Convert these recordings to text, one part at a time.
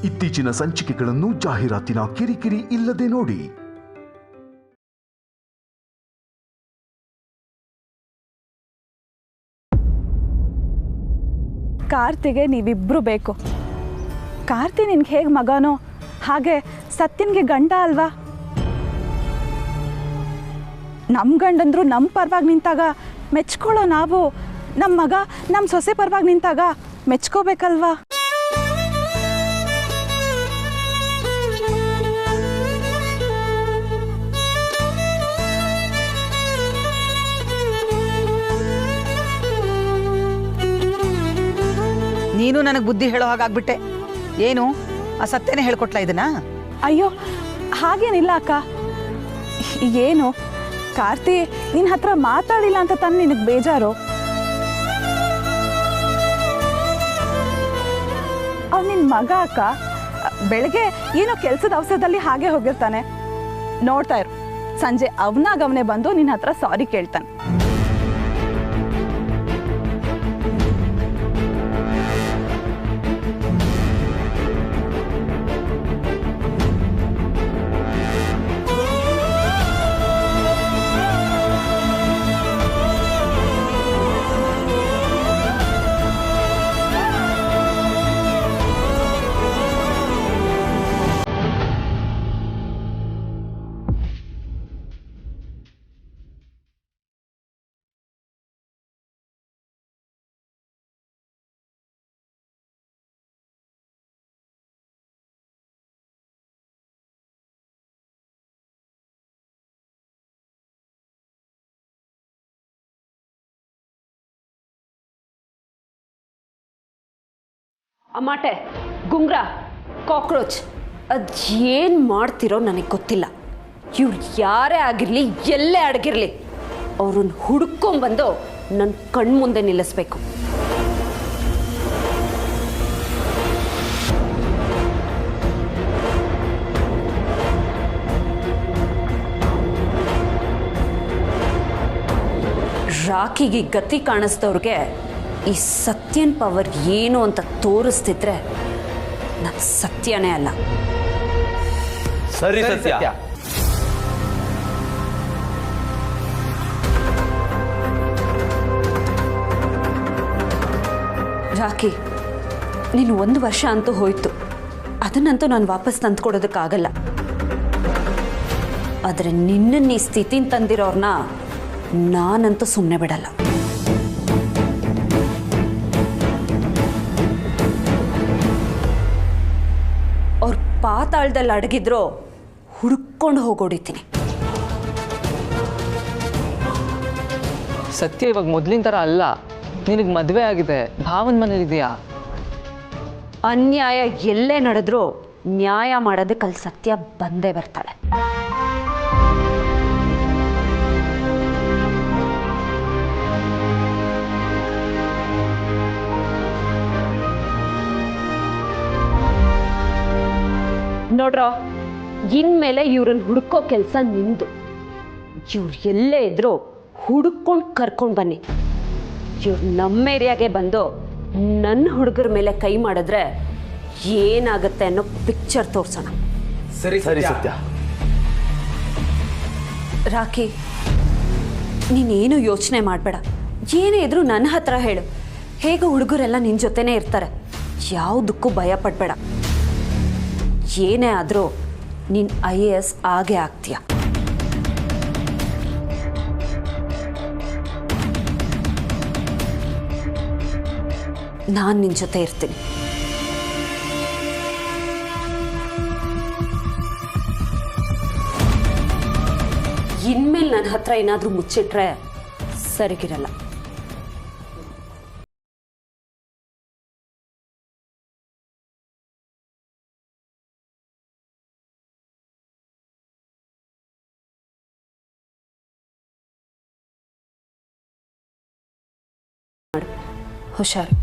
ಇತ್ತೀಚಿನ ಸಂಚಿಕೆಗಳನ್ನು ಜಾಹೀರಾತಿನ ಕಿರಿಕಿರಿ ಇಲ್ಲದೆ ನೋಡಿ. ಕಾರ್ತಿಗೆ ನೀವಿಬ್ರು ಬೇಕು. ಕಾರ್ತಿ ನಿನ್ಗೆ ಹೇಗೆ ಮಗನೋ ಹಾಗೆ ಸತ್ಯನ್ಗೆ ಗಂಡ ಅಲ್ವಾ? ನಮ್ಮ ಗಂಡಂದ್ರು ನಮ್ಮ ಪರವಾಗಿ ನಿಂತಾಗ ಮೆಚ್ಕೊಳ್ಳೋ ನಾವು, ನಮ್ಮ ಮಗ ನಮ್ಮ ಸೊಸೆ ಪರವಾಗಿ ನಿಂತಾಗ ಮೆಚ್ಕೋಬೇಕಲ್ವಾ? ನೀನು ನನಗೆ ಬುದ್ಧಿ ಹೇಳೋ ಹಾಗಾಗ್ಬಿಟ್ಟೆ. ಏನು ಆ ಸತ್ಯನೇ ಹೇಳ್ಕೊಟ್ಲ ಇದನ್ನ? ಅಯ್ಯೋ ಹಾಗೇನಿಲ್ಲ ಅಕ್ಕ. ಏನು ಕಾರ್ತಿ ನಿನ್ನ ಹತ್ರ ಮಾತಾಡಿಲ್ಲ ಅಂತ ತಾನು ನಿನಗೆ ಬೇಜಾರು? ಅವ್ನು ನಿನ್ನ ಮಗ ಅಕ್ಕ. ಬೆಳಗ್ಗೆ ಏನೋ ಕೆಲಸದ ಅವಸರದಲ್ಲಿ ಹಾಗೆ ಹೋಗಿರ್ತಾನೆ. ನೋಡ್ತಾ ಇರು, ಸಂಜೆ ಅವನೇ ಬಂದು ನಿನ್ನ ಹತ್ರ ಸಾರಿ ಕೇಳ್ತಾನೆ. ಅಮಾಟೆ, ಗುಂಗ್ರ, ಕಾಕ್ರೋಚ್, ಅದೇನು ಮಾಡ್ತಿರೋ ನನಗೆ ಗೊತ್ತಿಲ್ಲ. ಇವ್ರು ಯಾರೇ ಆಗಿರಲಿ, ಎಲ್ಲೇ ಅಡಗಿರಲಿ, ಅವ್ರನ್ನ ಹುಡ್ಕೊಂಬಂದು ನನ್ನ ಕಣ್ಮುಂದೆ ನಿಲ್ಲಿಸ್ಬೇಕು. ರಾಖಿಗೆ ಗತಿ ಕಾಣಿಸ್ದವ್ರಿಗೆ ಈ ಸತ್ಯನ್ ಪವರ್ ಏನು ಅಂತ ತೋರಿಸ್ತಿದ್ರೆ ನಾನು ಸತ್ಯನೇ ಅಲ್ಲ. ಸರಿ ಸತ್ಯ. ರಾಖಿ, ನೀನು 1 ವರ್ಷ ಅಂತೂ ಹೋಯ್ತು. ಅದನ್ನಂತೂ ನಾನು ವಾಪಸ್ ತಂದ್ಕೊಡೋದಕ್ಕಾಗಲ್ಲ. ಆದರೆ ನಿನ್ನನ್ನು ಈ ಸ್ಥಿತಿನ ತಂದಿರೋರ್ನ ನಾನಂತೂ ಸುಮ್ಮನೆ ಬಿಡಲ್ಲ. ಅವ್ರ ಪಾತಾಳದಲ್ಲಿ ಅಡಗಿದ್ರು ಹುಡುಕೊಂಡು ಹೋಗೋಡಿತೀನಿ. ಸತ್ಯ ಇವಾಗ ಮೊದಲಿನ ಥರ ಅಲ್ಲ. ನಿನಗೆ ಮದುವೆ ಆಗಿದೆ, ಭಾವನ ಮನೇಲಿದೆಯಾ. ಅನ್ಯಾಯ ಎಲ್ಲೇ ನಡೆದ್ರೂ ನ್ಯಾಯ ಮಾಡೋದಕ್ಕೆ ಅಲ್ಲಿ ಸತ್ಯ ಬಂದೇ ಬರ್ತಾಳೆ. ನೋಡ್ರೋ, ಇನ್ಮೇಲೆ ಇವ್ರನ್ನ ಹುಡುಕೋ ಕೆಲಸ ನಿಂದು. ಇವ್ರು ಎಲ್ಲೇ ಇದ್ರು ಹುಡುಕೊಂಡು ಕರ್ಕೊಂಡು ಬನ್ನಿ. ಇವ್ರು ನಮ್ಮ ಏರಿಯಾಗೆ ಬಂದು ನನ್ನ ಹುಡುಗರ ಮೇಲೆ ಕೈ ಮಾಡಿದ್ರೆ ಏನಾಗುತ್ತೆ ಅನ್ನೋ ಪಿಕ್ಚರ್ ತೋರ್ಸೋಣ. ಸರಿ ಸರಿ ಸತ್ಯ. ರಾಖಿ, ನೀನೇನು ಯೋಚನೆ ಮಾಡಬೇಡ. ಏನೇ ಇದ್ರೂ ನನ್ನ ಹತ್ರ ಹೇಳು. ಹೇಗೆ ಹುಡುಗರೆಲ್ಲ ನಿನ್ನ ಜೊತೆನೇ ಇರ್ತಾರೆ. ಯಾವುದಕ್ಕೂ ಭಯ ಪಡಬೇಡ. ಏನೇ ಆದರೂ ನೀನು IAS ಆಗೇ ಆಗ್ತೀಯ. ನಾನು ನಿನ್ನ ಜೊತೆ ಇರ್ತೀನಿ. ಇನ್ಮೇಲೆ ನನ್ನ ಹತ್ರ ಏನಾದರೂ ಮುಚ್ಚಿಟ್ರೆ ಸರಿಗಿರಲ್ಲ. ಹುಷಾರು.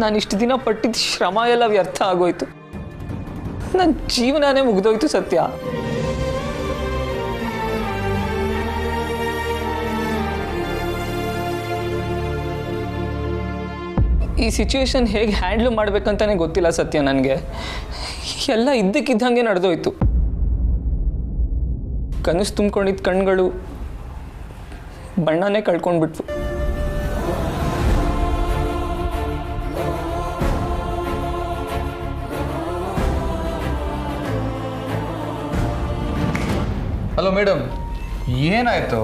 ನಾನು ಇಷ್ಟು ದಿನ ಪಟ್ಟಿದ್ದ ಶ್ರಮ ಎಲ್ಲ ವ್ಯರ್ಥ ಆಗೋಯ್ತು. ನನ್ನ ಜೀವನನೇ ಮುಗ್ದೋಯ್ತು ಸತ್ಯ. ಈ ಸಿಚುವೇಶನ್ ಹೇಗೆ ಹ್ಯಾಂಡ್ಲ್ ಮಾಡ್ಬೇಕಂತಾನೆ ಗೊತ್ತಿಲ್ಲ ಸತ್ಯ. ನನಗೆ ಎಲ್ಲ ಇದ್ದಕ್ಕಿದ್ದಂಗೆ ನಡೆದೋಯ್ತು. ಕನಸು ತುಂಬ್ಕೊಂಡಿದ್ದ ಕಣ್ಗಳು ಬಣ್ಣನೇ ಕಳ್ಕೊಂಡ್ಬಿಟ್ವು. ಹಲೋ ಮೇಡಮ್, ಏನಾಯ್ತು?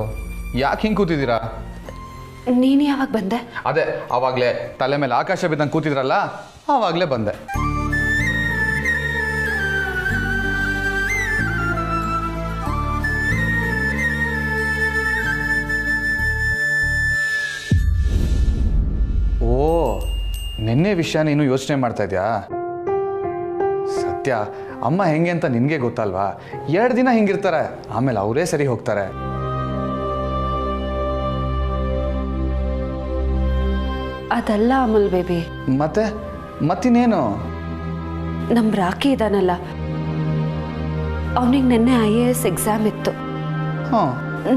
ಯಾಕೆ ಹಿಂಗೆ ಕೂತಿದ್ದೀರಾ? ನೀನು ಯಾವಾಗ ಬಂದೆ? ಅದೇ ಆವಾಗಲೇ ತಲೆ ಮೇಲೆ ಆಕಾಶ ಬಿದ್ದಂಗೆ ಕೂತಿದ್ರಲ್ಲ, ಆವಾಗಲೇ ಬಂದೆ. ಓ, ನಿನ್ನೆ ವಿಷಯ ನೀನು ಯೋಚನೆ ಮಾಡ್ತಾ ಇದೆಯಾ? ಸತ್ಯ, ಅಮ್ಮ ಹೆಂಗೆ ಅಂತ ನಿನಗೆ ಗೊತ್ತಲ್ವಾ? 2 ದಿನ ಹಿಂಗಿರ್ತಾರೆ, ಆಮೇಲೆ ಅವರೇ ಸರಿ ಹೋಗ್ತಾರೆ. ಅದಲ್ಲ ಅಮಲ್ ಬೇಬಿ. ಮತ್ತಿನ್ನೇನು? ನಮ್ಮ ರಾಕಿ ಇದಾನಲ್ಲ, ಅವನಿಗೆ ನಿನ್ನೆ IAS ಎಕ್ಸಾಮ್ ಇತ್ತು. ಹಾಂ,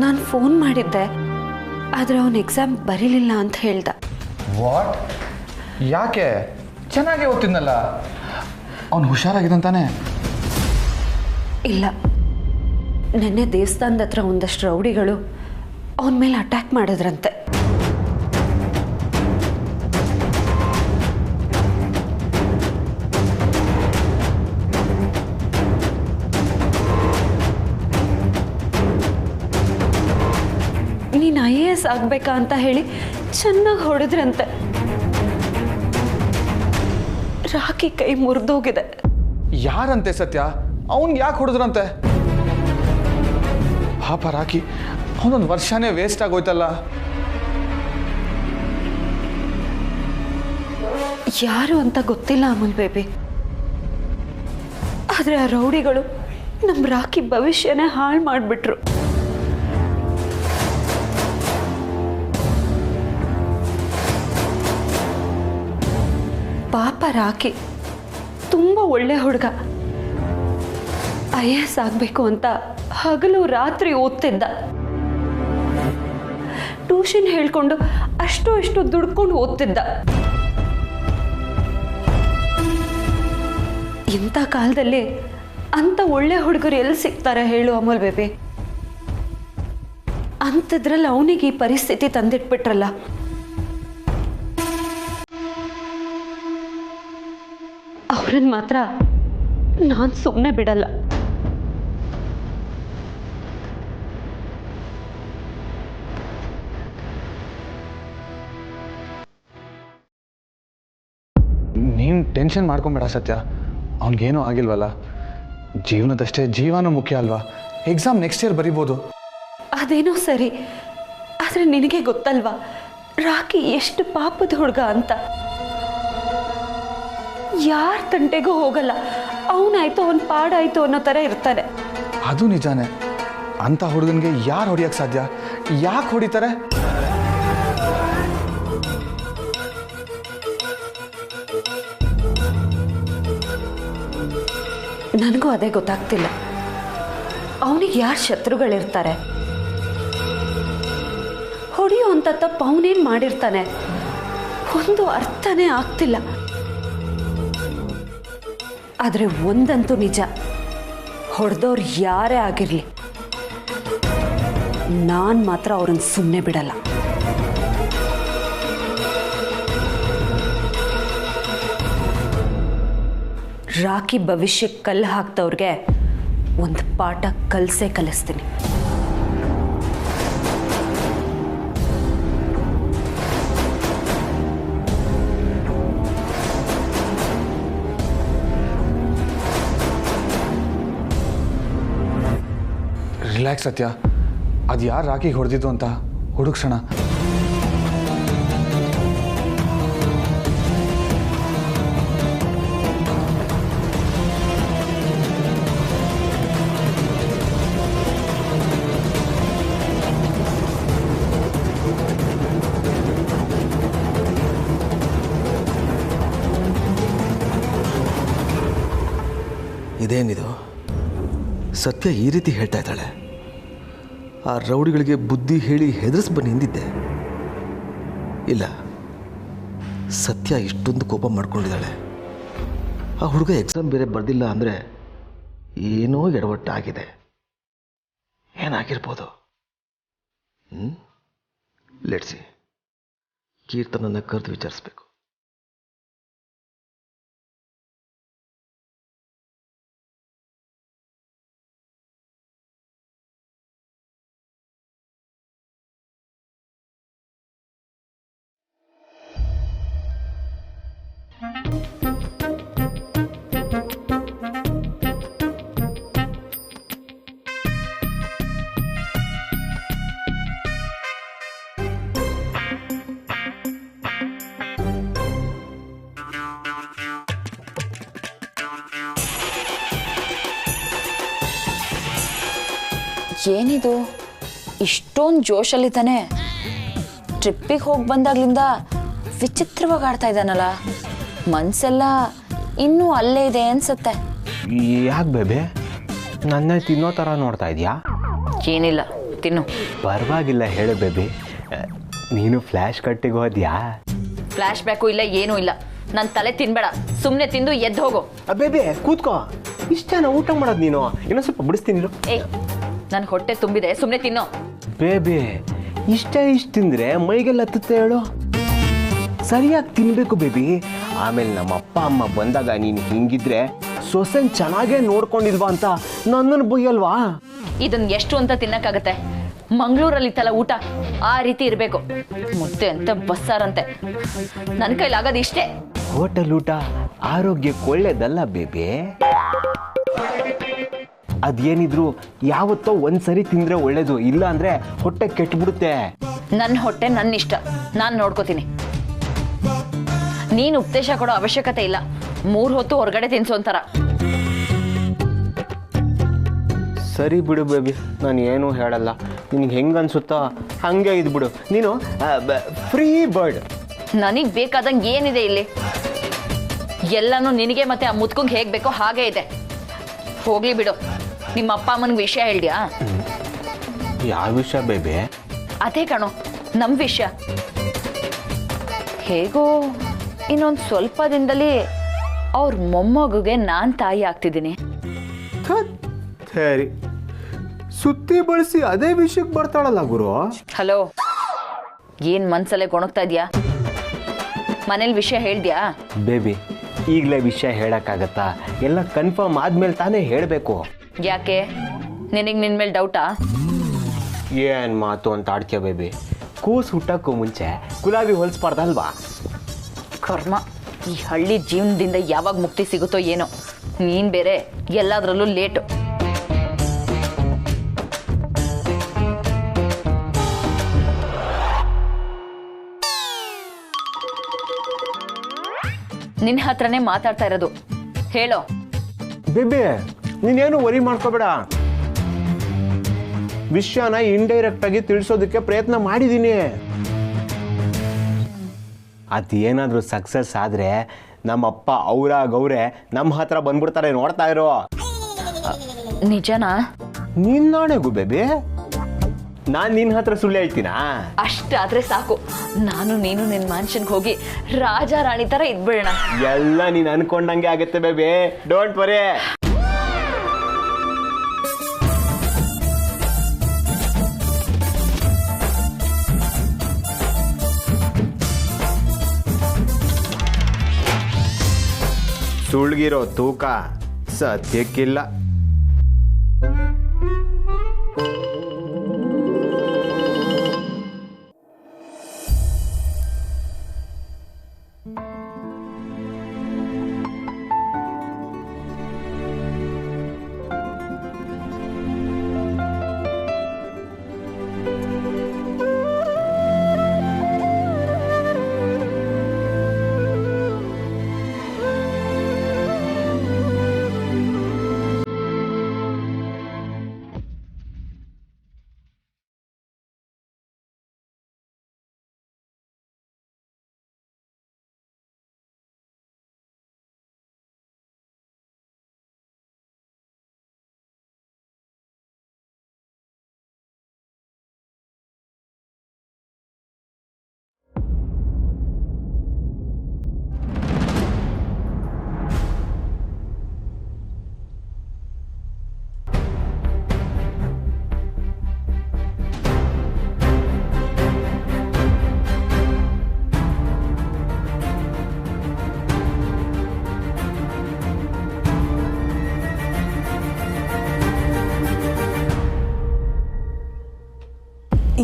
ನಾನು ಫೋನ್ ಮಾಡಿದ್ದೆ, ಆದರೆ ಅವನು ಎಕ್ಸಾಮ್ ಬರೀಲಿಲ್ಲ ಅಂತ ಹೇಳ್ದ. ವಾಟ್? ಯಾಕೆ? ಚೆನ್ನಾಗೇ ಓದ್ತಿದ್ನಲ್ಲ, ಅವನು ಹುಷಾರಾಗಿದ್ದಂತಾನೆ? ಇಲ್ಲ, ನಿನ್ನೆ ದೇವಸ್ಥಾನದ ಹತ್ರ ಒಂದಷ್ಟು ರೌಡಿಗಳು ಅವನ ಮೇಲೆ ಅಟ್ಯಾಕ್ ಮಾಡಿದ್ರಂತೆ. ನೀನು IAS ಆಗ್ಬೇಕಾ ಅಂತ ಹೇಳಿ ಚೆನ್ನಾಗಿ ಹೊಡೆದ್ರಂತೆ. ರಾಕಿ ಕೈ ಮುರಿದೋಗಿದೆ. ಯಾರಂತೆ ಸತ್ಯ? ಅವನ್ಗೆ ಯಾಕೆ ಹೊಡೆದ್ರಂತೆ? ಪಾಪ ರಾಕಿ, ಅವನೊಂದು ವರ್ಷನೇ ವೇಸ್ಟ್ ಆಗೋಯ್ತಲ್ಲ. ಯಾರು ಅಂತ ಗೊತ್ತಿಲ್ಲ ಅಮಲ್ ಬೇಬಿ, ಆದರೆ ಆ ರೌಡಿಗಳು ನಮ್ಮ ರಾಕಿ ಭವಿಷ್ಯನೇ ಹಾಳು ಮಾಡಿಬಿಟ್ರು. ಪಾಪ ರಾಕಿ ತುಂಬ ಒಳ್ಳೆ ಹುಡುಗ. IAS ಆಗಬೇಕು ಅಂತ ಹಗಲು ರಾತ್ರಿ ಓದ್ತಿದ್ದ. ಟ್ಯೂಷನ್ ಹೇಳ್ಕೊಂಡು ಅಷ್ಟು ದುಡ್ಕೊಂಡು ಓದ್ತಿದ್ದ. ಇಂಥ ಕಾಲದಲ್ಲಿ ಅಂಥ ಒಳ್ಳೆ ಹುಡುಗರು ಎಲ್ಲಿ ಸಿಗ್ತಾರೆ ಹೇಳು ಅಮಲ್ ಬೇಬಿ? ಅಂಥದ್ರಲ್ಲಿ ಅವನಿಗೆ ಈ ಪರಿಸ್ಥಿತಿ ತಂದಿಟ್ಬಿಟ್ರಲ್ಲ. ಅವ್ರನ್ನ ಮಾತ್ರ ನಾನು ಸುಮ್ಮನೆ ಬಿಡಲ್ಲ. ನೀನು ಟೆನ್ಷನ್ ಮಾಡ್ಕೊಂಬೇಡ ಸತ್ಯ, ಅವನಿಗೇನೂ ಆಗಿಲ್ವಲ್ಲ. ಜೀವನದಷ್ಟೇ ಜೀವನ ಮುಖ್ಯ ಅಲ್ವಾ? ಎಕ್ಸಾಮ್ ನೆಕ್ಸ್ಟ್ ಇಯರ್ ಬರಿಬೋದು. ಅದೇನೋ ಸರಿ, ಆದರೆ ನಿನಗೆ ಗೊತ್ತಲ್ವಾ ರಾಕಿ ಎಷ್ಟು ಪಾಪದ ಹುಡುಗ ಅಂತ. ಯಾರ ತಂಟೆಗೂ ಹೋಗಲ್ಲ, ಅವನಾಯ್ತು ಅವನ ಪಾಡಾಯ್ತು ಅನ್ನೋ ಥರ ಇರ್ತಾನೆ. ಅದು ನಿಜಾನೇ. ಅಂಥ ಹುಡುಗನಿಗೆ ಯಾರು ಹೊಡಿಯೋಕ್ಕೆ ಸಾಧ್ಯ? ಯಾಕೆ ಹೊಡಿತಾರೆ? ನನಗೂ ಅದೇ ಗೊತ್ತಾಗ್ತಿಲ್ಲ. ಅವನಿಗೆ ಯಾರು ಶತ್ರುಗಳಿರ್ತಾರೆ? ಹೊಡೆಯೋ ಅಂತ ತಪ್ಪು ಅವನೇನು ಮಾಡಿರ್ತಾನೆ? ಒಂದು ಅರ್ಥನೇ ಆಗ್ತಿಲ್ಲ. ಆದರೆ ಒಂದಂತೂ ನಿಜ, ಹೊಡೆದವ್ರು ಯಾರೇ ಆಗಿರಲಿ, ನಾನು ಮಾತ್ರ ಅವ್ರನ್ನ ಸುಮ್ಮನೆ ಬಿಡಲ್ಲ. ರಾಕಿ ಭವಿಷ್ಯಕ್ಕೆ ಕಲ್ಲು ಹಾಕ್ದವ್ರಿಗೆ ಒಂದು ಪಾಠ ಕಲಿಸ್ತೀನಿ. ರಿಲ್ಯಾಕ್ಸ್ ಸತ್ಯ, ಅದು ಯಾರು ರಾಕಿಗೆ ಹೊಡೆದಿದ್ದು ಅಂತ ಹುಡುಕ್ಸೋಣ. ಇದೇನಿದು? ಸತ್ಯ ಈ ರೀತಿ ಹೇಳ್ತಾ ಇದ್ದಾಳೆ. ಆ ರೌಡಿಗಳಿಗೆ ಬುದ್ಧಿ ಹೇಳಿ ಹೆದರಿಸ್ಬಂದು ನಿಂದಿದ್ದೆ. ಇಲ್ಲ, ಸತ್ಯ ಇಷ್ಟೊಂದು ಕೋಪ ಮಾಡ್ಕೊಂಡಿದ್ದಾಳೆ. ಆ ಹುಡುಗ ಎಕ್ಸಾಮ್ ಬೇರೆ ಬರೆದಿಲ್ಲ ಅಂದರೆ ಏನೋ ಎಡವಟ್ಟಾಗಿದೆ. ಏನಾಗಿರ್ಬೋದು? ಲೆಟ್ಸಿ, ಕೀರ್ತನನ್ನ ಕರೆದು ವಿಚಾರಿಸ್ಬೇಕು. ಏನಿದು ಇಷ್ಟೊಂದು ಜೋಶಲ್ಲಿ ತಾನೆ? ಟ್ರಿಪ್ಪಿಗೆ ಹೋಗಿ ಬಂದಾಗ್ಲಿಂದ ವಿಚಿತ್ರವಾಗಿ ಆಡ್ತಾ ಇದ್ದಾನಲ್ಲ, ಮನ್ಸೆಲ್ಲ ಇನ್ನೂ ಅಲ್ಲೇ ಇದೆ ಅನ್ಸುತ್ತೆ. ಯಾಕೆ ಬೇಬೆ ನನ್ನ ತಿನ್ನೋ ಥರ ನೋಡ್ತಾ ಇದೆಯಾ? ಏನಿಲ್ಲ, ತಿನ್ನು. ಪರವಾಗಿಲ್ಲ ಹೇಳು ಬೇಬಿ, ನೀನು ಫ್ಲ್ಯಾಶ್ ಕಟ್ಟಿಗೆ ಹೋದ್ಯಾ? ಫ್ಲ್ಯಾಶ್ ಬ್ಯಾಕು ಇಲ್ಲ, ಏನೂ ಇಲ್ಲ. ನನ್ನ ತಲೆ ತಿನ್ಬೇಡ, ಸುಮ್ಮನೆ ತಿಂದು ಎದ್ದು ಹೋಗು. ಬೇಬೆ ಕೂತ್ಕೋ, ಇಷ್ಟೇನ ಊಟ ಮಾಡೋದು ನೀನು? ಇನ್ನೊಂದು ಸ್ವಲ್ಪ ಬಿಡಿಸ್ತೀನಿ. ಏಯ್, ನನ್ನ ಹೊಟ್ಟೆ ತುಂಬಿದೆ, ಸುಮ್ಮನೆ ತಿನ್ನು. ಬೇಬೆ ಇಷ್ಟ ತಿಂದರೆ ಮೈಗೆಲ್ಲ ಹತ್ತುತ್ತೆ ಹೇಳು. ಸರಿಯಾಗಿ ತಿನ್ಬೇಕು ಬೇಬಿ. ಆಮೇಲೆ ನಮ್ಮ ಅಪ್ಪ ಅಮ್ಮ ಬಂದಾಗ ನೀನು ಹಿಂಗಿದ್ರೆ ಸೊಸೆನ್ ಚೆನ್ನಾಗೇ ನೋಡ್ಕೊಂಡಿಲ್ವಾ ಅಂತ ನನ್ನನ್ನು ಬೈಯಲ್ವಾ? ಇದನ್ನ ಎಷ್ಟು ಅಂತ ತಿನ್ನಕ್ಕಾಗತ್ತೆ? ಮಂಗಳೂರಲ್ಲಿ ಇತ್ತಲ್ಲ ಊಟ, ಆ ರೀತಿ ಇರಬೇಕು. ಮುದ್ದೆ ಅಂತ ಬಸ್ಸಾರಂತೆ. ನನ್ನ ಕೈಲಾಗೋದು ಇಷ್ಟೇ. ಹೋಟೆಲ್ ಊಟ ಆರೋಗ್ಯಕ್ಕೆ ಒಳ್ಳೇದಲ್ಲ ಬೇಬಿ. ಅದೇನಿದ್ರು ಯಾವತ್ತೋ ಒಂದ್ಸರಿ ತಿಂದ್ರೆ ಒಳ್ಳೇದು, ಇಲ್ಲ ಅಂದ್ರೆ ಹೊಟ್ಟೆ ಕೆಟ್ಬಿಡುತ್ತೆ. ನನ್ನ ಹೊಟ್ಟೆ ನನ್ನ ಇಷ್ಟ, ನಾನು ನೋಡ್ಕೋತೀನಿ. ನೀನು ಉಪದೇಶ ಕೊಡೋ ಅವಶ್ಯಕತೆ ಇಲ್ಲ. 3 ಹೊತ್ತು ಹೊರಗಡೆ ತಿನ್ಸೋಂತರ. ಸರಿ ಬಿಡು ಬೇಬಿ, ನಾನು ಏನೂ ಹೇಳಲ್ಲ. ನಿನಗೆ ಹೆಂಗೆ ಅನ್ಸುತ್ತೋ ಹಂಗೆ ಇದ್ಬಿಡು. ನೀನು ಫ್ರೀ ಬರ್ಡ್. ನನಗೆ ಬೇಕಾದಂಗೆ ಏನಿದೆ ಇಲ್ಲಿ? ಎಲ್ಲನೂ ನಿನಗೆ ಮತ್ತೆ ಆ ಮುತ್ಕಂಗೆ ಹೇಗೆ ಬೇಕೋ ಹಾಗೆ ಇದೆ. ಹೋಗ್ಲಿ ಬಿಡು. ನಿಮ್ಮ ಅಪ್ಪ ಅಮ್ಮನಿಗೆ ವಿಷಯ ಹೇಳ್ದ್ಯಾ? ಯಾವ ವಿಷಯ ಬೇಬಿ? ಅದೇ ಕಣೋ, ನಮ್ಮ ವಿಷಯ. ಹೇಗೋ ಇನ್ನೊಂದು ಸ್ವಲ್ಪ ದಿನದಲ್ಲಿ ಅವ್ರ ಮೊಮ್ಮಗುಗೆ ನಾನು ತಾಯಿ ಆಗ್ತಿದ್ದೀನಿ. ಸರಿ, ಸುತ್ತಿ ಬಳಸಿ ಅದೇ ವಿಷಯಕ್ಕೆ ಬರ್ತಾಳಲ್ಲ ಗುರು. ಹಲೋ, ಏನು ಮನ್ಸಲ್ಲೇ ಗೊಣಗ್ತಾ ಇದೆಯಾ? ಮನೇಲಿ ವಿಷಯ ಹೇಳ್ದ್ಯಾ? ಬೇಬಿ ಈಗಲೇ ವಿಷಯ ಹೇಳೋಕ್ಕಾಗತ್ತಾ? ಎಲ್ಲ ಕನ್ಫರ್ಮ್ ಆದ್ಮೇಲೆ ತಾನೇ ಹೇಳಬೇಕು. ಯಾಕೆ, ನಿನಗೆ ನಿನ್ನ ಮೇಲೆ ಡೌಟಾ? ಏನು ಮಾತು ಅಂತ ಆಡ್ತೀಯ ಬೇಬಿ? ಕೂಸು ಹುಟ್ಟಕ್ಕೂ ಮುಂಚೆ ಗುಲಾಬಿ ಹೊಲಿಸ್ಬಾರ್ದಲ್ವಾ? ಕರ್ಮ, ಈ ಹಳ್ಳಿ ಜೀವನದಿಂದ ಯಾವಾಗ ಮುಕ್ತಿ ಸಿಗುತ್ತೋ ಏನೋ. ನೀನು ಬೇರೆ ಎಲ್ಲದರಲ್ಲೂ ಲೇಟು. ನಿನ್ನ ಹತ್ರನೇ ಮಾತಾಡ್ತಾ ಇರೋದು, ಹೇಳೋ. ಬೇಬಿ ನೀನೇನು ವರಿ ಮಾಡ್ಕೋಬೇಡ. ವಿಷಯನ ಇಂಡೈರೆಕ್ಟ್ ಆಗಿ ತಿಳಿಸೋದಕ್ಕೆ ಪ್ರಯತ್ನ ಮಾಡಿದ್ದೀನಿ. ಅದೇನಾದ್ರೂ ಸಕ್ಸಸ್ ಆದ್ರೆ ನಮ್ಮಪ್ಪ ಅವರೇ ನಮ್ಮ ಹತ್ರ ಬಂದ್ಬಿಡ್ತಾರೆ, ನೋಡ್ತಾ ಇರೋ. ನಿಜನಾ? ನಿನ್ನಾಣೆಗೂ ಬೇಬಿ, ನಾನು ನಿನ್ನ ಹತ್ರ ಸುಳ್ಳು ಹೇಳ್ತೀನಾ? ಅಷ್ಟಾದ್ರೆ ಸಾಕು. ನಾನು ನೀನು ನಿನ್ನ ಮ್ಯಾನ್ಷನ್ಗೆ ಹೋಗಿ ರಾಜ ರಾಣಿ ತರ ಇದ್ಬಿಡೋಣ. ಎಲ್ಲ ನೀನು ಅನ್ಕೊಂಡಂಗೆ ಆಗುತ್ತೆ ಬೇಬಿ, ಡೋಂಟ್ ವರಿ. ಸುಳ್ಗಿರೋ ತೂಕ ಸತ್ಯಕ್ಕಿಲ್ಲ.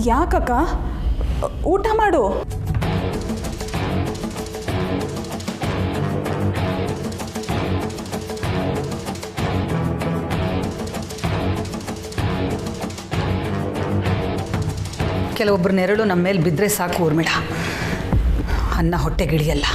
ಯಾಕಕ್ಕ? ಊಟ ಮಾಡು. ಕೆಲವೊಬ್ಬರ ನೆರಳು ನಮ್ಮ ಮೇಲೆ ಬಿದ್ದರೆ ಸಾಕು ಊರ್ಮಿಳ, ಅನ್ನ ಹೊಟ್ಟೆಗಿಳಿಯಲ್ಲ.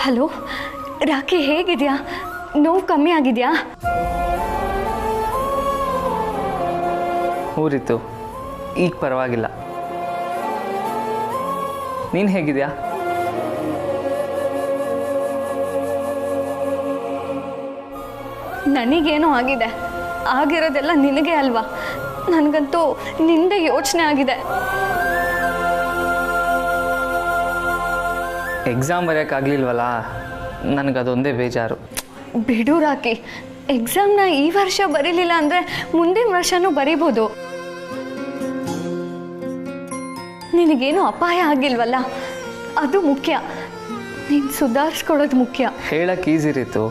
ಹಲೋ ರಾಕಿ, ಹೇಗಿದೆಯಾ? ನೋವು ಕಮ್ಮಿ ಆಗಿದೆಯಾ? ಊರಿತ್ತು, ಈಗ ಪರವಾಗಿಲ್ಲ. ನೀನು ಹೇಗಿದೆಯಾ? ನನಗೇನೋ ಆಗಿದೆ. ಆಗಿರೋದೆಲ್ಲ ನಿನಗೆ ಅಲ್ವಾ? ನನಗಂತೂ ನಿಂದೆ ಯೋಚನೆ ಆಗಿದೆ. ಎಕ್ಸಾಮ್ ಬರೆಯೋಕ್ಕಾಗಲಿಲ್ವಲ್ಲ, ನನಗದೊಂದೇ ಬೇಜಾರು. ಬಿಡು ರಾಕಿ, ಎಕ್ಸಾಮ್ನ ಈ ವರ್ಷ ಬರೀಲಿಲ್ಲ ಅಂದರೆ ಮುಂದಿನ ವರ್ಷನೂ ಬರೀಬೋದು. ನಿನಗೇನು ಅಪಾಯ ಆಗಿಲ್ವಲ್ಲ, ಅದು ಮುಖ್ಯ. ನೀನು ಸುಧಾರಿಸ್ಕೊಳ್ಳೋದು ಮುಖ್ಯ. ಹೇಳಕ್ಕೆ ಈಸಿ ಇರಿತ್ತು.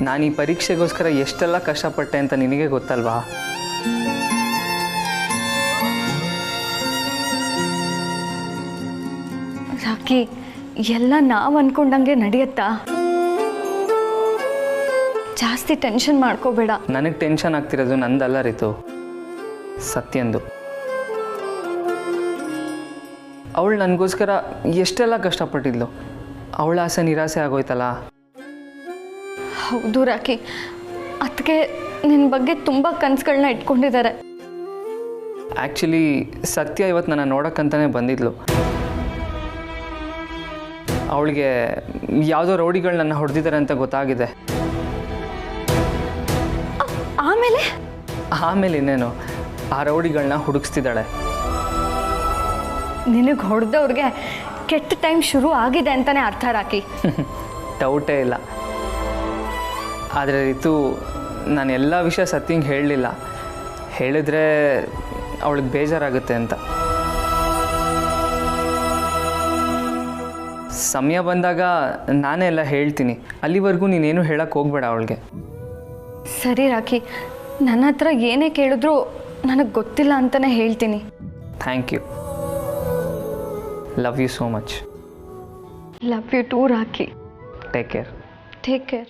ನಾನು ಈ ಪರೀಕ್ಷೆಗೋಸ್ಕರ ಎಷ್ಟೆಲ್ಲ ಕಷ್ಟಪಟ್ಟೆ ಅಂತ ನಿನಗೆ ಗೊತ್ತಲ್ವಾ? ರಾಕಿ, ಎಲ್ಲ ನಾವು ಅಂದ್ಕೊಂಡಂಗೆ ನಡೆಯುತ್ತಾ? ಜಾಸ್ತಿ ಟೆನ್ಷನ್ ಮಾಡ್ಕೋಬೇಡ. ನನಗೆ ಟೆನ್ಷನ್ ಆಗ್ತಿರೋದು ನಂದಲ್ಲ ರೀತು, ಸತ್ಯಂದು. ಅವಳು ನನಗೋಸ್ಕರ ಎಷ್ಟೆಲ್ಲ ಕಷ್ಟಪಟ್ಟಿದ್ಲು. ಅವಳ ಆಸೆ ನಿರಾಸೆ ಆಗೋಯ್ತಲ್ಲ. ಹೌದು ರಾಕಿ, ಅದಕ್ಕೆ ನಿನ್ನ ಬಗ್ಗೆ ತುಂಬ ಕನಸುಗಳನ್ನ ಇಟ್ಕೊಂಡಿದ್ದಾರೆ. ಆ್ಯಕ್ಚುಲಿ ಸತ್ಯ ಇವತ್ತು ನನ್ನ ನೋಡೋಕ್ಕಂತಲೇ ಬಂದಿದ್ಲು. ಅವಳಿಗೆ ಯಾವುದೋ ರೌಡಿಗಳು ನನ್ನ ಹೊಡೆದಿದ್ದಾರೆ ಅಂತ ಗೊತ್ತಾಗಿದೆ. ಆಮೇಲೆ ಇನ್ನೇನು, ಆ ರೌಡಿಗಳನ್ನ ಹುಡುಕ್ಸ್ತಿದ್ದಾಳೆ. ನಿನಗೆ ಹೊಡೆದವ್ರಿಗೆ ಕೆಟ್ಟ ಟೈಮ್ ಶುರು ಆಗಿದೆ ಅಂತಲೇ ಅರ್ಥ ರಾಕಿ. ಡೌಟೇ ಇಲ್ಲ. ಆದರೆ ರಿತು, ನಾನು ಎಲ್ಲ ವಿಷಯ ಸತ್ಯಂಗೆ ಹೇಳಲಿಲ್ಲ. ಹೇಳಿದ್ರೆ ಅವಳಿಗೆ ಬೇಜಾರಾಗುತ್ತೆ ಅಂತ. ಸಮಯ ಬಂದಾಗ ನಾನೇ ಎಲ್ಲ ಹೇಳ್ತೀನಿ. ಅಲ್ಲಿವರೆಗೂ ನೀನೇನು ಹೇಳಕ್ಕೆ ಹೋಗ್ಬೇಡ ಅವಳಿಗೆ. ಸರಿ ರಾಕಿ, ನನ್ನ ಹತ್ರ ಏನೇ ಕೇಳಿದ್ರು ನನಗೆ ಗೊತ್ತಿಲ್ಲ ಅಂತಲೇ ಹೇಳ್ತೀನಿ. Thank you. Love you so much. Love you too Rocky. Take care. Take care.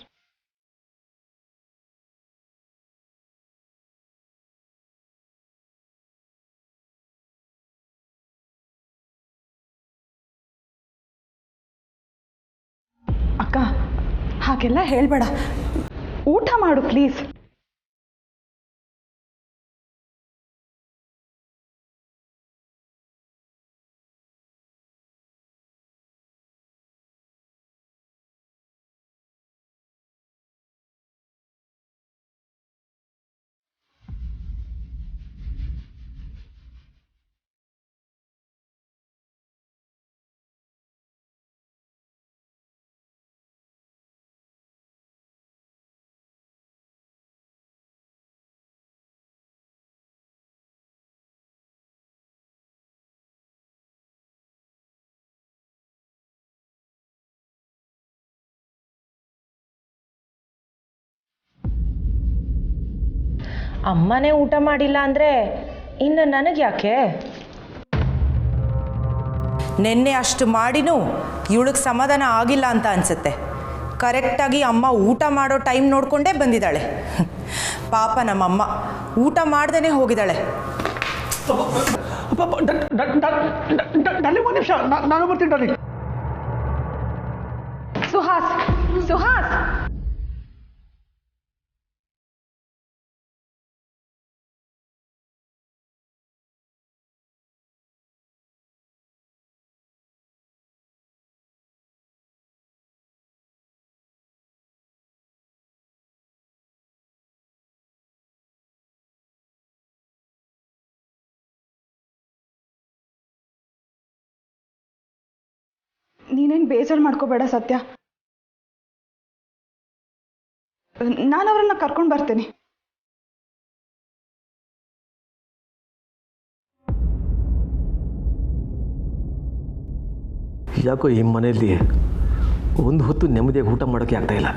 ಅಕ್ಕ, ಹಾಗೆಲ್ಲ ಹೇಳಬೇಡ. ಊಟ ಮಾಡು ಪ್ಲೀಸ್. ಅಮ್ಮನೇ ಊಟ ಮಾಡಿಲ್ಲ ಅಂದರೆ ಇನ್ನು ನನಗೆ ಯಾಕೆ? ನಿನ್ನೆ ಅಷ್ಟು ಮಾಡಿನೂ ಇವಳಿಗೆ ಸಮಾಧಾನ ಆಗಿಲ್ಲ ಅಂತ ಅನಿಸುತ್ತೆ. ಕರೆಕ್ಟಾಗಿ ಅಮ್ಮ ಊಟ ಮಾಡೋ ಟೈಮ್ ನೋಡಿಕೊಂಡೇ ಬಂದಿದ್ದಾಳೆ. ಪಾಪ ನಮ್ಮಮ್ಮ ಊಟ ಮಾಡ್ದೇ ಹೋಗಿದ್ದಾಳೆ. ನಾನು ಬರ್ತೀನಿ. ಸುಹಾಸ್, ಸುಹಾಸ್. ನೀನೇನು ಬೇಜಾರು ಮಾಡ್ಕೋಬೇಡ ಸತ್ಯ. ನಾನು ಅವರನ್ನ ಕರ್ಕೊಂಡು ಬರ್ತೀನಿ. ಯಾಕೋ ಈ ಮನೆಯಲ್ಲಿ ಒಂದು ಹೊತ್ತು ನೆಮ್ಮದಿಯಾಗಿ ಊಟ ಮಾಡೋಕ್ಕೆ ಆಗ್ತಾಯಿಲ್ಲ.